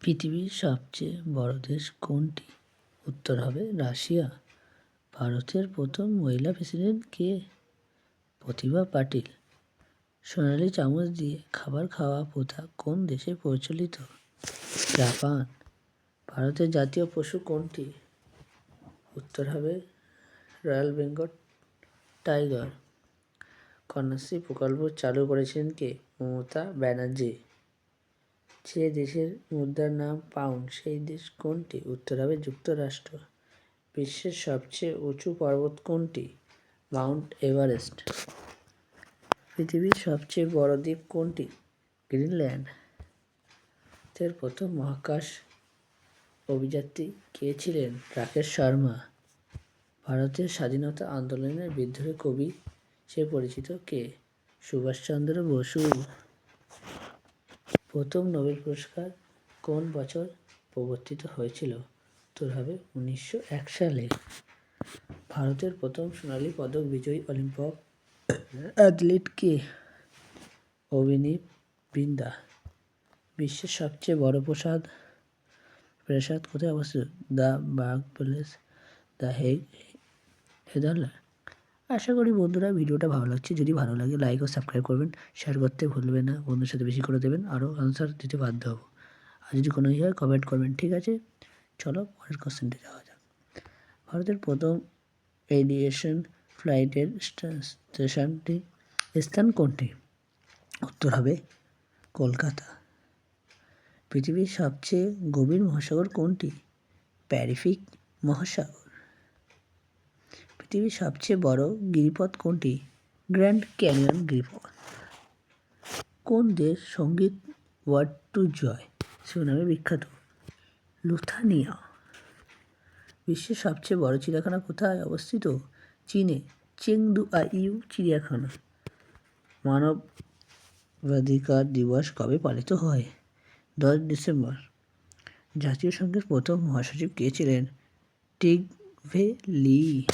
পৃথিবীর সবচেয়ে বড় দেশ কোনটি? উত্তর হবে রাশিয়া। ভারতের প্রথম মহিলা প্রেসিডেন্ট কে? প্রতিভা পাটিল। সোনালি চামচ দিয়ে খাবার খাওয়া প্রথা কোন দেশে প্রচলিত? জাপান। ভারতের জাতীয় পশু কোনটি? উত্তর হবে রয়্যাল বেঙ্গল টাইগার। কন্যাশ্রী প্রকল্প চালু করেছিলেন কে? মমতা ব্যানার্জি। যে দেশের মুদ্রার নাম পাউন্ড সেই দেশ কোনটি? উত্তর হবে যুক্তরাষ্ট্র। বিশ্বের সবচেয়ে উঁচু পর্বত কোনটি? Mount Everest. পৃথিবীর সবচেয়ে বড় দ্বীপ কোনটি? গ্রিনল্যান্ড। ভারতের প্রথম মহাকাশ অভিযাত্রী কে ছিলেন? রাকেশ শর্মা। ভারতের স্বাধীনতা আন্দোলনের বিদ্রোহী কবি সে পরিচিত কে? সুভাষচন্দ্র বসু। প্রথম নোবেল পুরস্কার কোন বছর প্রবর্তিত হয়েছিল? উত্তর হবে 1901 সালে। ভারতের প্রথম সোনালী পদক বিজয়ী অলিম্পিক অ্যাথলিট কে? অভিনব বিন্দা। বিশ্বের সবচেয়ে বড় প্রাসাদ কোথায় অবস্থিত? The burg palace, the Hague, Netherland. আশা করি বন্ধুরা ভিডিওটা ভালো লাগছে। যদি ভালো লাগে লাইক ও সাবস্ক্রাইব করবেন, শেয়ার করতে ভুলবেন না, বন্ধুর সাথে বেশি করে দেবেন, আরও আনসার দিতে বাধ্য হব। আর যদি কোনো হয় কমেন্ট করবেন, ঠিক আছে? চলো পরের কোশ্চেনটি যাওয়া যাক। ভারতের প্রথম এভিয়েশন ফ্লাইটের স্থান কোনটি? উত্তর হবে কলকাতা। পৃথিবীর সবচেয়ে গভীর মহাসাগর কোনটি? প্যাসিফিক মহাসাগর। পৃথিবীর সবচেয়ে বড় গিরিপথ কোনটি? গ্র্যান্ড ক্যানিয়ন গিরিপথ। কোন দেশ সঙ্গীত ওয়ার্ড টু জয় শিরোনামে বিখ্যাত? লুথানিয়া। বিশ্বের সবচেয়ে বড় চিড়িয়াখানা কোথায় অবস্থিত? চীনে, চেংদু-আইউ চিড়িয়াখানা। মানবাধিকার দিবস কবে পালিত হয়? 10 ডিসেম্বর। জাতীয় সংঘের প্রথম মহাসচিব কে ছিলেন? টিগভে লি।